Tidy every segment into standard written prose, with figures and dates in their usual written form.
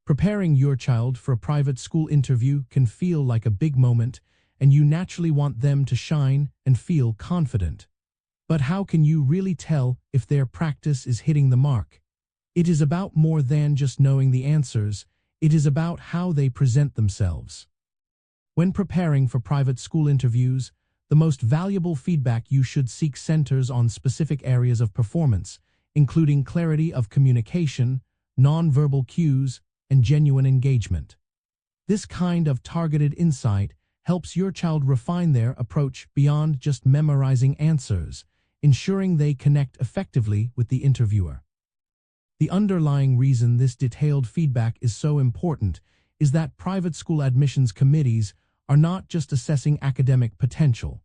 Preparing your child for a private school interview can feel like a big moment, and you naturally want them to shine and feel confident. But how can you really tell if their practice is hitting the mark? It is about more than just knowing the answers. It is about how they present themselves. When preparing for private school interviews, the most valuable feedback you should seek centers on specific areas of performance, including clarity of communication, nonverbal cues, and genuine engagement. This kind of targeted insight helps your child refine their approach beyond just memorizing answers, ensuring they connect effectively with the interviewer. The underlying reason this detailed feedback is so important is that private school admissions committees are not just assessing academic potential.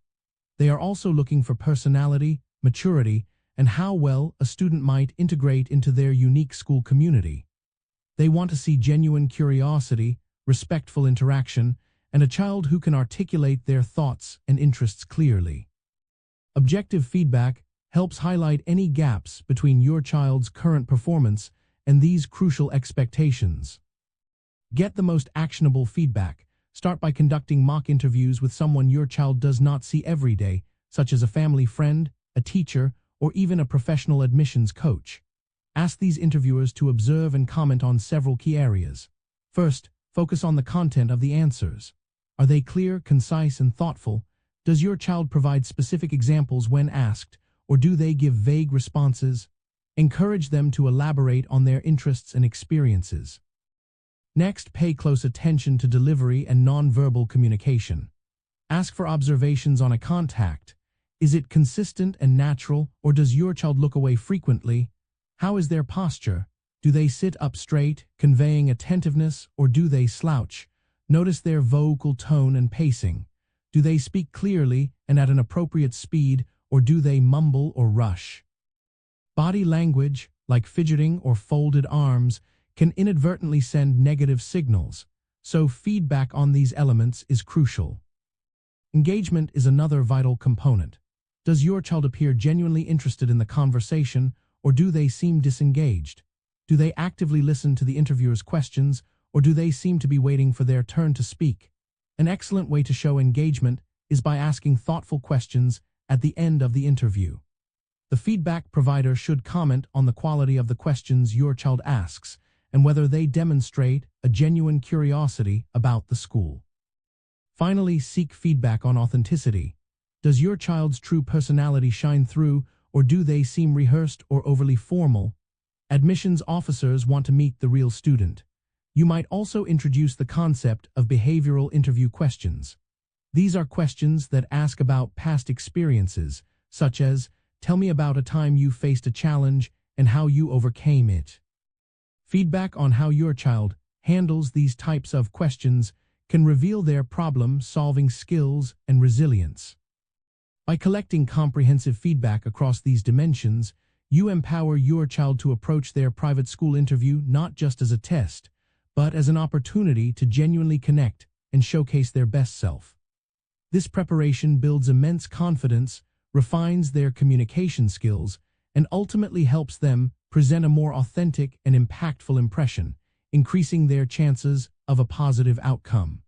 They are also looking for personality, maturity, and how well a student might integrate into their unique school community. They want to see genuine curiosity, respectful interaction, and a child who can articulate their thoughts and interests clearly. Objective feedback helps highlight any gaps between your child's current performance and these crucial expectations. Get the most actionable feedback. Start by conducting mock interviews with someone your child does not see every day, such as a family friend, a teacher, or even a professional admissions coach. Ask these interviewers to observe and comment on several key areas. First, focus on the content of the answers. Are they clear, concise, and thoughtful? Does your child provide specific examples when asked, or do they give vague responses? Encourage them to elaborate on their interests and experiences. Next, pay close attention to delivery and nonverbal communication. Ask for observations on eye contact. Is it consistent and natural, or does your child look away frequently? How is their posture? Do they sit up straight, conveying attentiveness, or do they slouch? Notice their vocal tone and pacing. Do they speak clearly and at an appropriate speed, or do they mumble or rush? Body language, like fidgeting or folded arms, can inadvertently send negative signals, so feedback on these elements is crucial. Engagement is another vital component. Does your child appear genuinely interested in the conversation, or do they seem disengaged? Do they actively listen to the interviewer's questions, or do they seem to be waiting for their turn to speak? An excellent way to show engagement is by asking thoughtful questions at the end of the interview. The feedback provider should comment on the quality of the questions your child asks and whether they demonstrate a genuine curiosity about the school. Finally, seek feedback on authenticity. Does your child's true personality shine through, or do they seem rehearsed or overly formal? Admissions officers want to meet the real student. You might also introduce the concept of behavioral interview questions. These are questions that ask about past experiences, such as, tell me about a time you faced a challenge and how you overcame it. Feedback on how your child handles these types of questions can reveal their problem-solving skills and resilience. By collecting comprehensive feedback across these dimensions, you empower your child to approach their private school interview not just as a test, but as an opportunity to genuinely connect and showcase their best self. This preparation builds immense confidence, refines their communication skills, and ultimately helps them present a more authentic and impactful impression, increasing their chances of a positive outcome.